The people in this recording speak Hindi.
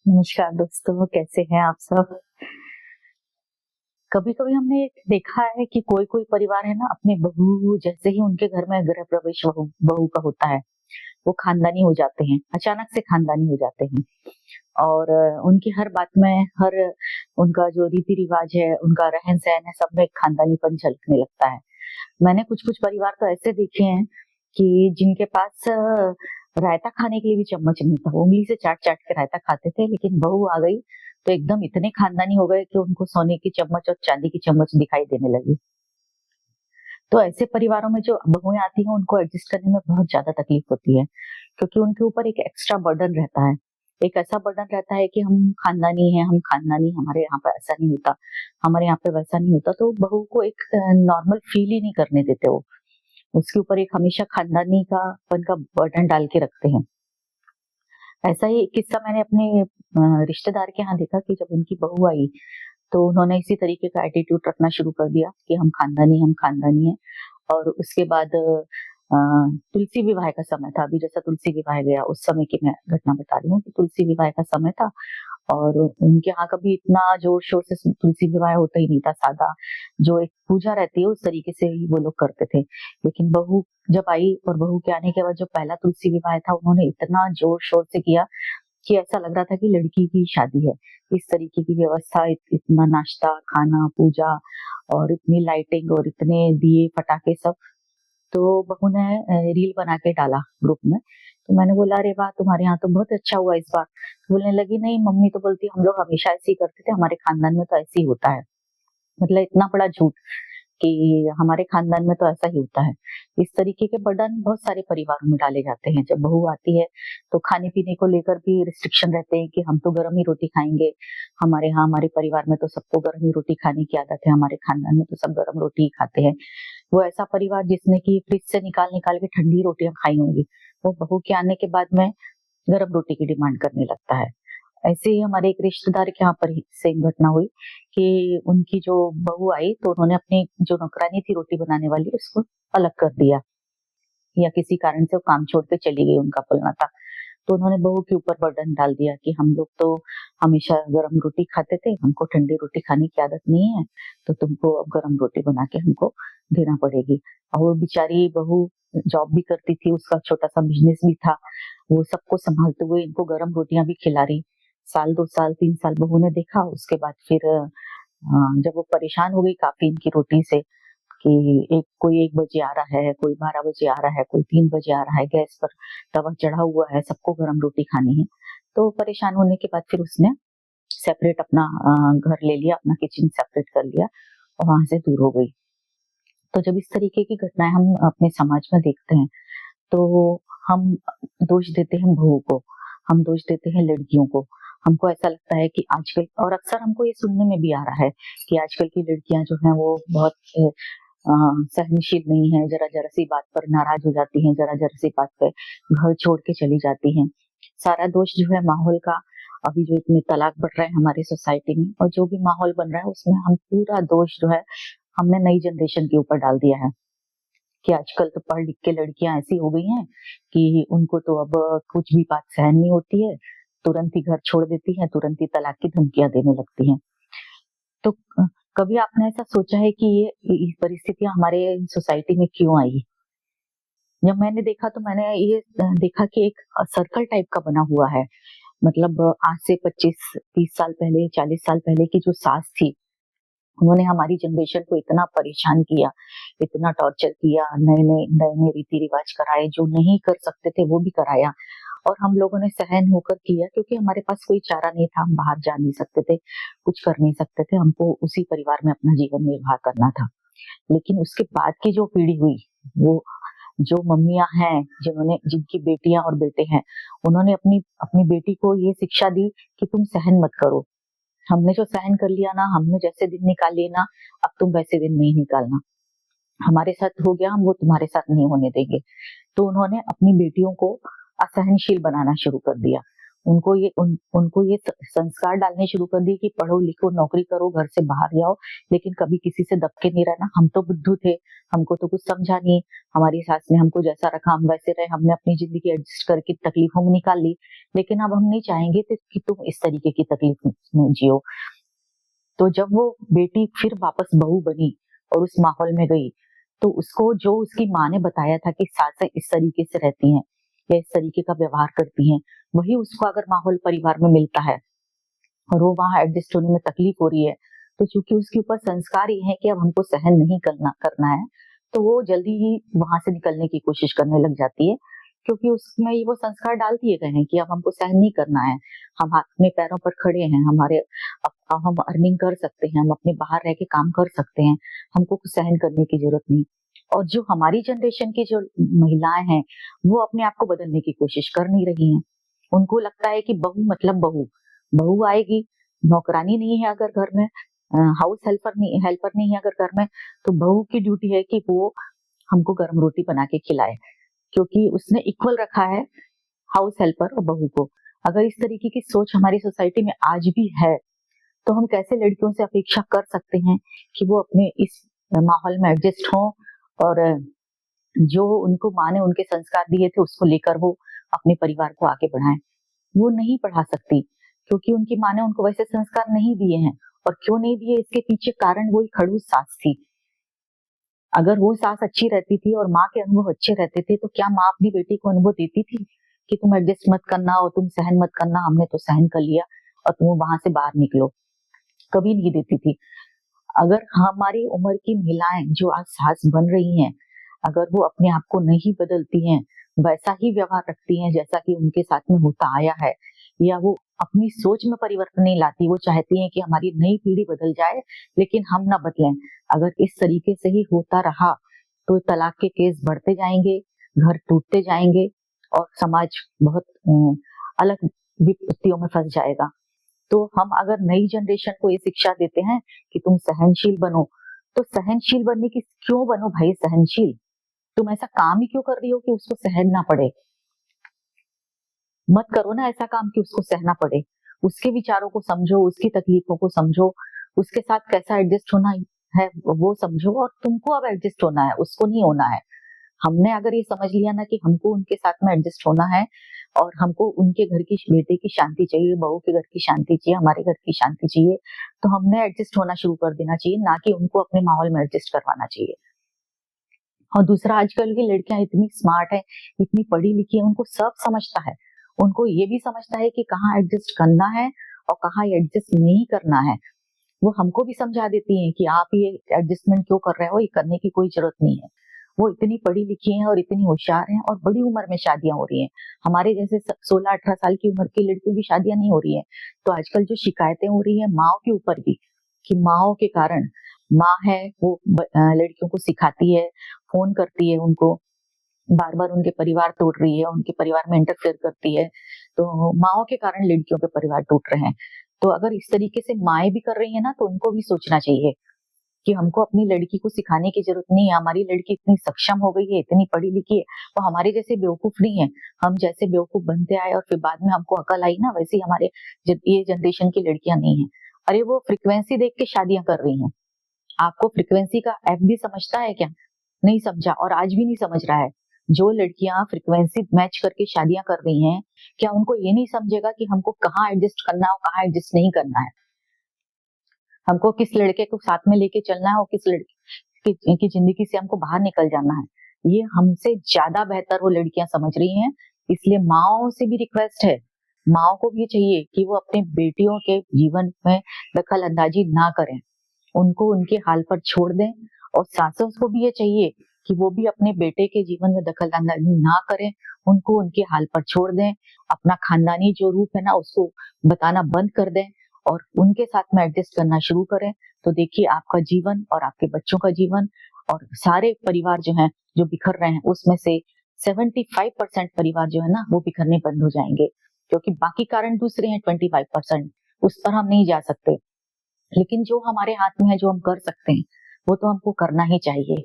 नमस्कार दोस्तों, कैसे हैं आप सब? कभी-कभी हमने देखा है कि कोई-कोई परिवार है ना अपने बहू जैसे ही उनके घर में गृह प्रवेश बहू बहू का होता है, वो खानदानी हो जाते हैं, अचानक से खानदानी हो जाते हैं और उनकी हर बात में हर उनका जो रीति-रिवाज है, उनका रहन-सहन है, सब में एक खानदानीपन झलकने लगता है। मैंने कुछ-कुछ परिवार तो ऐसे देखे हैं कि जिनके पास रायता खाने के लिए भी चम्मच नहीं था, वो उँगली से चाट-चाट के रायता खाते थे, लेकिन बहू आ गई तो एकदम इतने खानदानी हो गए कि उनको सोने की चम्मच और चांदी की चम्मच दिखाई देने लगी। तो ऐसे परिवारों में जो बहुएँ आती हैं, उनको एडजस्ट करने में बहुत ज़्यादा तकलीफ होती है, क्योंकि उनके ऊपर एक एक्स्ट्रा बर्डन रहता है। एक ऐसा बर्डन रहता है कि हम खानदानी, हमारे यहाँ पे ऐसा नहीं होता, हमारे यहाँ पे वैसा नहीं होता, तो बहू को एक नॉर्मल फील ही नहीं करने देते वो। उसके ऊपर एक हमेशा खानदानी का पन का बर्डन डाल के रखते हैं। ऐसा ही एक किस्सा मैंने अपने रिश्तेदार के यहाँ देखा कि जब उनकी बहू आई, तो उन्होंने इसी तरीके का एटीट्यूड रखना शुरू कर दिया कि हम खानदानी हैं। और उसके बाद तुलसी विवाह का समय था, अभी जैसा तुलसी विवाह गया उस समय की मैं घटना बता रही हूँ कि तुलसी विवाह का समय था और उनके यहाँ कभी इतना जोर-शोर से तुलसी विवाह होता ही नहीं था, सादा जो एक पूजा रहती है उस तरीके से ही वो लोग करते थे। लेकिन बहू जब आई और बहू के आने के बाद जो पहला तुलसी विवाह था, उन्होंने इतना जोर-शोर से किया कि ऐसा लग रहा था कि लड़की की शादी है। इस तरीके की व्यवस्था, इतना नाश्ता, खाना, पूजा और इतनी लाइटिंग और इतने दिए, पटाखे सब। तो बहू ने रील बना के डाला ग्रुप में। तो मैंने बोला, "अरे वाह! तुम्हारे यहाँ तो बहुत अच्छा हुआ इस बार।" तो बोलने लगी, "नहीं, मम्मी तो बोलती हम लोग हमेशा ऐसे ही करते थे, हमारे खानदान में तो ऐसे ही होता है।" मतलब इतना बड़ा झूठ कि हमारे खानदान में तो ऐसा ही होता है। इस तरीके के बर्डन बहुत सारे परिवारों में डाले जाते हैं। जब बहू आती है, तो खाने-पीने को लेकर भी रिस्ट्रिक्शन रहते हैं कि हम तो गरम ही रोटी खाएँगे। हमारे यहाँ हमारे परिवार में तो सबको गरम ही रोटी खाने की आदत है, हमारे खानदान में तो सब गरम रोटी ही खाते हैं। वो ऐसा परिवार जिसने कि फ्रिज से निकाल-निकाल के ठंडी रोटियाँ खाई होंगी, वो बहू के आने के बाद में गरम रोटी की डिमांड करने लगता है। ऐसे ही हमारे एक रिश्तेदार के यहाँ पर ही सेम घटना हुई कि उनकी जो बहू आई तो उन्होंने अपनी जो नौकरानी थी रोटी बनाने वाली उसको अलग कर दिया या किसी कारण से वो काम छोड़ के चली गई, उनका बोलना था। तो उन्होंने बहू के ऊपर बर्डन डाल दिया कि हम लोग तो हमेशा गरम रोटी खाते थे, हमको ठंडी रोटी खाने की आदत नहीं है, तो तुमको अब गरम रोटी बना के हमको देना पड़ेगी। और वो बेचारी बहू जॉब भी करती थी, उसका छोटा-सा बिज़नेस भी था, वो सबको सँभालते हुए इनको गरम रोटियाँ भी खिला रही। साल, 2 साल, 3 साल बहू ने देखा, उसके बाद फिर जब वो परेशान हो गई काफ़ी इनकी रोटी से कि कोई 1 बजे आ रहा है, कोई 12 बजे आ रहा है, कोई 3 बजे आ रहा है, गैस पर तवा चढ़ा हुआ है, सबको गरम रोटी खानी है। तो परेशान होने के बाद फिर उसने सेपरेट अपना घर ले लिया, अपना किचन सेपरेट कर लिया और वहाँ से दूर हो गई। तो जब इस तरीके की घटनाएँ हम अपने समाज में देखते हैं, तो हम दोष देते हैं बहू को, हम दोष देते हैं लड़कियों को। हमको ऐसा लगता है कि आजकल और अक्सर हमको ये सुनने में भी आ रहा है कि आजकल की लड़कियाँ जो हैं वो बहुत अ, सहनशील नहीं है, ज़रा-ज़रा सी बात पर नाराज़ हो जाती हैं, ज़रा-ज़रा सी बात पे घर छोड़ के चली जाती हैं। सारा दोष जो है माहौल का, अभी जो इतने तलाक बढ़ रहे हैं हमारी सोसाइटी में और जो भी माहौल बन रहा है उसमें हम पूरा दोष जो है हमने नई जनरेशन के ऊपर डाल दिया है कि आजकल तो पढ़ लिख के लड़कियां ऐसी हो गई हैं कि उनको तो अब कुछ भी बात सहन नहीं होती है, तुरंत ही घर छोड़ देती हैं, तुरंत ही तलाक की धमकियां देने लगती हैं। तो कभी आपने ऐसा सोचा है कि ये परिस्थितियां हमारे सोसाइटी में क्यों आई? जब मैंने देखा तो मैंने ये देखा कि एक सर्कल टाइप का बना हुआ है। मतलब आज से 25-30 साल पहले, 40 साल पहले की जो सास थी, उन्होंने हमारी जनरेशन को इतना परेशान किया, इतना टॉर्चर किया, नए-नए रीति-रिवाज कराए, जो नहीं कर सकते थे वो भी कराया और हम लोगों ने सहन होकर किया क्योंकि हमारे पास कोई चारा नहीं था, हम बाहर जा नहीं सकते थे, कुछ कर नहीं सकते थे, हमको उसी परिवार में अपना जीवन निर्वाह करना था। लेकिन उसके बाद की जो पीढ़ी हुई, वो जो मम्मियाँ हैं, जिनकी बेटियाँ और बेटे हैं, उन्होंने अपनी अपनी बेटी को ये शिक्षा दी कि तुम सहन मत करो। हमने जो सहन कर लिया ना, हमने जैसे दिन निकाल लिए ना, अब तुम वैसे दिन नहीं निकालना। हमारे साथ हो गया, हम वो तुम्हारे साथ नहीं होने देंगे। तो उन्होंने अपनी बेटियों को असहनशील बनाना शुरू कर दिया। उनको ये संस्कार डालने शुरू कर दिए कि पढ़ो लिखो, नौकरी करो, घर से बाहर जाओ, लेकिन कभी किसी से दबके नहीं रहना। हम तो बुद्धू थे, हमको तो कुछ समझा नहीं, हमारी सास ने हमको जैसा रखा हम वैसे रहे, हमने अपनी जिंदगी एडजस्ट करके तकलीफों में निकाल ली, लेकिन अब हम नहीं चाहेंगे कि तुम इस तरीके की तकलीफ में जियो। तो जब वो बेटी फिर वापस बहू बनी और उस माहौल में गई, तो उसको जो उसकी माँ ने बताया था कि सासें इस तरीके से रहती हैं या इस तरीके का व्यवहार करती हैं, वही उसको अगर माहौल परिवार में मिलता है और वो वहां एडजस्ट होने में तकलीफ हो रही है, तो चूंकि उसके ऊपर संस्कार ये है कि अब हमको सहन नहीं करना है, तो वो जल्दी ही वहां से निकलने की कोशिश करने लग जाती है, क्योंकि उसमें ये वो संस्कार डाल दिए गए हैं कि अब हमको सहन नहीं करना है, हम अपने पैरों पर खड़े हैं, अब हम अर्निंग कर सकते हैं, हम अपने बाहर रह के काम कर सकते हैं, हमको कुछ सहन करने की जरूरत नहीं। और जो हमारी जनरेशन की जो महिलाएं हैं, वो अपने आप को बदलने की कोशिश कर नहीं रही हैं। उनको लगता है कि बहू मतलब बहू, बहू आएगी, नौकरानी नहीं है अगर घर में, हाउस हेल्पर नहीं है अगर घर में, तो बहू की ड्यूटी है कि वो हमको गर्म रोटी बना के खिलाए, क्योंकि उसने इक्वल रखा है हाउस हेल्पर और बहू को। अगर इस तरीके की सोच हमारी सोसाइटी में आज भी है, तो हम कैसे लड़कियों से अपेक्षा कर सकते हैं कि वो अपने इस माहौल में एडजस्ट हो और जो उनको माँ ने उनके संस्कार दिए थे उसको लेकर वो अपने परिवार को आगे बढ़ाएं। वो नहीं पढ़ा सकती, क्योंकि उनकी माँ ने उनको वैसे संस्कार नहीं दिए हैं। और क्यों नहीं दिए, इसके पीछे कारण वही खड़ूस सास थी। अगर वो सास अच्छी रहती थी और माँ के अनुभव अच्छे रहते थे, तो क्या माँ अपनी बेटी को अनुभव देती थी कि तुम एडजस्ट मत करना और तुम सहन मत करना, हमने तो सहन कर लिया और तुम वहां से बाहर निकलो? कभी नहीं देती थी। अगर हमारी उम्र की महिलाएं जो आज सास बन रही हैं, अगर वो अपने आप को नहीं बदलती हैं, वैसा ही व्यवहार रखती हैं जैसा कि उनके साथ में होता आया है, या वो अपनी सोच में परिवर्तन नहीं लाती, वो चाहती हैं कि हमारी नई पीढ़ी बदल जाए लेकिन हम ना बदलें, अगर इस तरीके से ही होता रहा तो तलाक के केस बढ़ते जाएंगे, घर टूटते जाएंगे और समाज बहुत अलग विपत्तियों में फंस जाएगा। तो हम अगर नई जनरेशन को ये शिक्षा देते हैं कि तुम सहनशील बनो, तो सहनशील बनने की क्यों बनो भाई सहनशील? तुम ऐसा काम ही क्यों कर रही हो कि उसको सहन ना पड़े? मत करो ना ऐसा काम कि उसको सहना पड़े। उसके विचारों को समझो, उसकी तकलीफों को समझो, उसके साथ कैसा एडजस्ट होना है वो समझो, और तुमको अब एडजस्ट होना है, उसको नहीं होना है। हमने अगर ये समझ लिया ना कि हमको उनके साथ में एडजस्ट होना है और हमको उनके घर की बेटे की शांति चाहिए, बहू के घर की शांति चाहिए, हमारे घर की शांति चाहिए, तो हमने एडजस्ट होना शुरू कर देना चाहिए, ना कि उनको अपने माहौल में एडजस्ट करवाना चाहिए। और दूसरा, आजकल की लड़कियां इतनी स्मार्ट है, इतनी पढ़ी लिखी है, उनको सब समझता है। उनको ये भी समझता है कि कहाँ एडजस्ट करना है और कहाँ एडजस्ट नहीं करना है। वो हमको भी समझा देती हैं कि आप ये एडजस्टमेंट क्यों कर रहे हो, ये करने की कोई जरूरत नहीं है। वो इतनी पढ़ी लिखी हैं और इतनी होशियार हैं और बड़ी उम्र में शादियां हो रही हैं। हमारे जैसे 16-18 साल की उम्र की लड़कियों की शादियां नहीं हो रही हैं। तो आजकल जो शिकायतें हो रही है माओ के ऊपर भी, कि माओ के कारण, माँ है वो लड़कियों को सिखाती है, फोन करती है उनको, बार बार उनके परिवार तोड़ रही है, उनके परिवार में इंटरफेयर करती है, तो माओ के कारण लड़कियों के परिवार टूट रहे हैं। तो अगर इस तरीके से माएं भी कर रही है ना, तो उनको भी सोचना चाहिए कि हमको अपनी लड़की को सिखाने की जरूरत नहीं है। हमारी लड़की इतनी सक्षम हो गई है, इतनी पढ़ी लिखी है, वो हमारे जैसे बेवकूफ नहीं है। हम जैसे बेवकूफ बनते आए और फिर बाद में हमको अकल आई ना, वैसे ही हमारे ये जनरेशन की लड़कियां नहीं है। अरे वो फ्रिक्वेंसी देख के शादियां कर रही हैं। आपको फ्रिक्वेंसी का एफ भी समझता है क्या? नहीं समझा, और आज भी नहीं समझ रहा है। जो लड़कियां फ्रिक्वेंसी मैच करके शादियां कर रही हैं, क्या उनको ये नहीं समझेगा कि हमको कहाँ एडजस्ट करना है और कहाँ एडजस्ट नहीं करना है? हमको किस लड़के को साथ में लेके चलना है और किस लड़के की जिंदगी से हमको बाहर निकल जाना है, ये हमसे ज्यादा बेहतर वो लड़कियां समझ रही हैं। इसलिए माओ से भी रिक्वेस्ट है, माओ को भी चाहिए कि वो अपने बेटियों के जीवन में दखल अंदाजी ना करें, उनको उनके हाल पर छोड़ दें। और सासों को भी ये चाहिए कि वो भी अपने बेटे के जीवन में दखल अंदाजी ना करें, उनको उनके हाल पर छोड़ दें, अपना खानदानी जो रूप है ना उसको बताना बंद कर दें और उनके साथ में एडजस्ट करना शुरू करें। तो देखिए आपका जीवन और आपके बच्चों का जीवन और सारे परिवार जो हैं जो बिखर रहे हैं, उसमें से 75% परिवार जो है ना वो बिखरने बंद हो जाएंगे, क्योंकि बाकी कारण दूसरे हैं 25%, उस पर हम नहीं जा सकते। लेकिन जो हमारे हाथ में है, जो हम कर सकते हैं, वो तो हमको करना ही चाहिए।